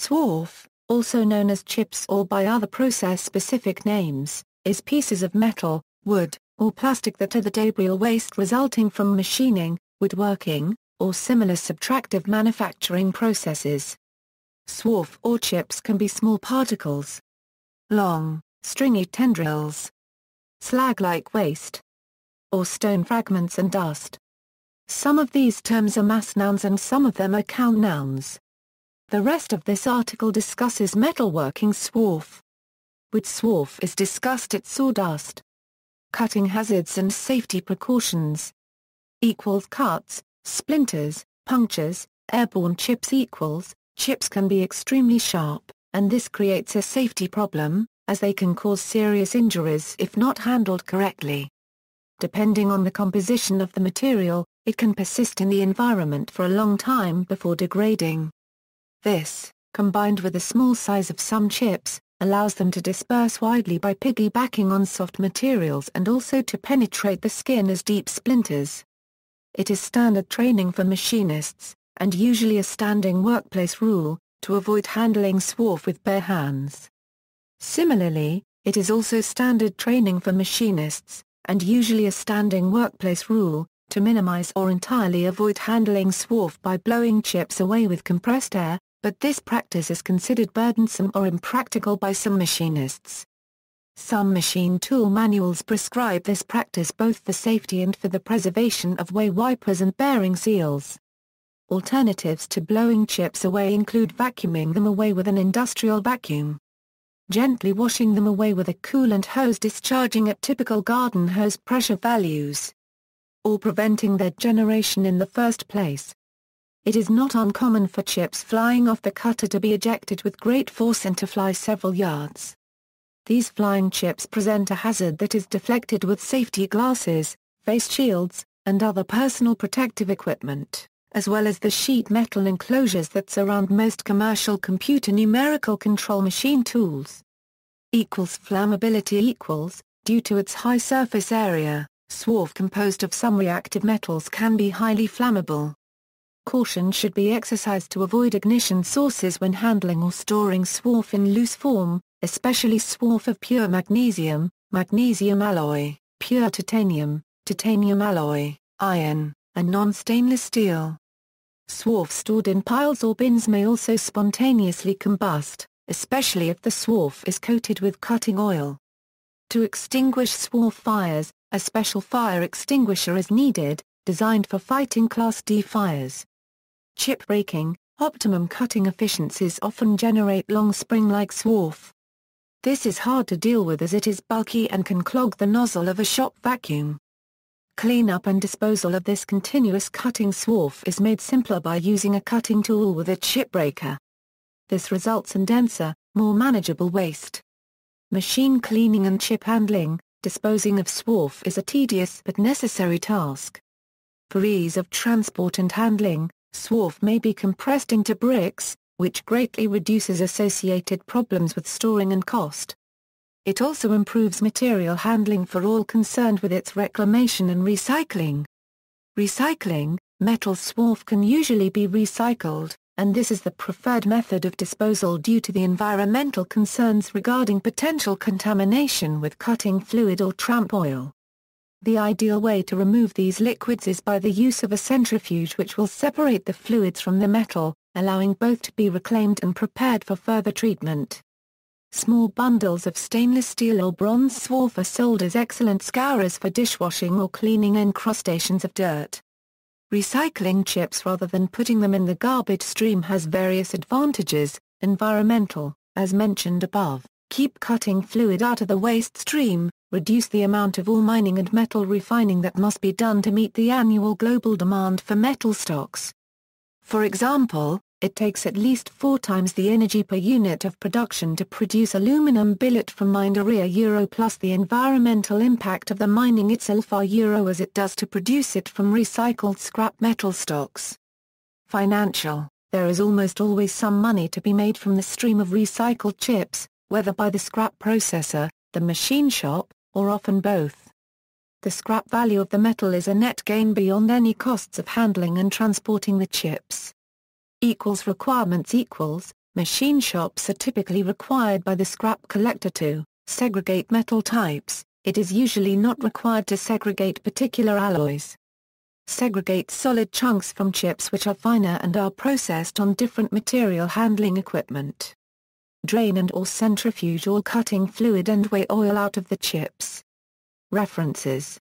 Swarf, also known as chips or by other process-specific names, is pieces of metal, wood, or plastic that are the debris or waste resulting from machining, woodworking, or similar subtractive manufacturing processes. Swarf or chips can be small particles, long, stringy tendrils, slag-like waste, or stone fragments and dust. Some of these terms are mass nouns and some of them are count nouns. The rest of this article discusses metalworking swarf. With swarf is discussed its sawdust. Cutting hazards and safety precautions. Cuts, splinters, punctures, airborne chips. Chips can be extremely sharp, and this creates a safety problem, as they can cause serious injuries if not handled correctly. Depending on the composition of the material, it can persist in the environment for a long time before degrading. This, combined with the small size of some chips, allows them to disperse widely by piggybacking on soft materials and also to penetrate the skin as deep splinters. It is standard training for machinists, and usually a standing workplace rule, to avoid handling swarf with bare hands. Similarly, it is also standard training for machinists, and usually a standing workplace rule, to minimize or entirely avoid handling swarf by blowing chips away with compressed air, but this practice is considered burdensome or impractical by some machinists. Some machine tool manuals prescribe this practice both for safety and for the preservation of way wipers and bearing seals. Alternatives to blowing chips away include vacuuming them away with an industrial vacuum, gently washing them away with a coolant hose discharging at typical garden hose pressure values, or preventing their generation in the first place. It is not uncommon for chips flying off the cutter to be ejected with great force and to fly several yards. These flying chips present a hazard that is deflected with safety glasses, face shields, and other personal protective equipment, as well as the sheet metal enclosures that surround most commercial computer numerical control machine tools. Flammability. Due to its high surface area, swarf composed of some reactive metals can be highly flammable. Caution should be exercised to avoid ignition sources when handling or storing swarf in loose form, especially swarf of pure magnesium, magnesium alloy, pure titanium, titanium alloy, iron, and non-stainless steel. Swarf stored in piles or bins may also spontaneously combust, especially if the swarf is coated with cutting oil. To extinguish swarf fires, a special fire extinguisher is needed, designed for fighting Class D fires. Chip breaking. Optimum cutting efficiencies often generate long spring-like swarf. This is hard to deal with as it is bulky and can clog the nozzle of a shop vacuum. Cleanup and disposal of this continuous cutting swarf is made simpler by using a cutting tool with a chip breaker. This results in denser, more manageable waste. Machine cleaning and chip handling. Disposing of swarf is a tedious but necessary task. For ease of transport and handling, swarf may be compressed into bricks, which greatly reduces associated problems with storing and cost. It also improves material handling for all concerned with its reclamation and recycling. Recycling. Metal swarf can usually be recycled, and this is the preferred method of disposal due to the environmental concerns regarding potential contamination with cutting fluid or tramp oil. The ideal way to remove these liquids is by the use of a centrifuge which will separate the fluids from the metal, allowing both to be reclaimed and prepared for further treatment. Small bundles of stainless steel or bronze swarf are sold as excellent scourers for dishwashing or cleaning encrustations of dirt. Recycling chips rather than putting them in the garbage stream has various advantages. Environmental, as mentioned above, keep cutting fluid out of the waste stream, reduce the amount of ore mining and metal refining that must be done to meet the annual global demand for metal stocks. For example, it takes at least 4 times the energy per unit of production to produce aluminum billet from mined ore plus the environmental impact of the mining itself euro as it does to produce it from recycled scrap metal stocks. Financial. There is almost always some money to be made from the stream of recycled chips, whether by the scrap processor, the machine shop, or often both. The scrap value of the metal is a net gain beyond any costs of handling and transporting the chips. Requirements. Machine shops are typically required by the scrap collector to segregate metal types. It is usually not required to segregate particular alloys. Segregate solid chunks from chips which are finer and are processed on different material handling equipment. Drain and/or centrifuge all cutting fluid and weigh oil out of the chips. References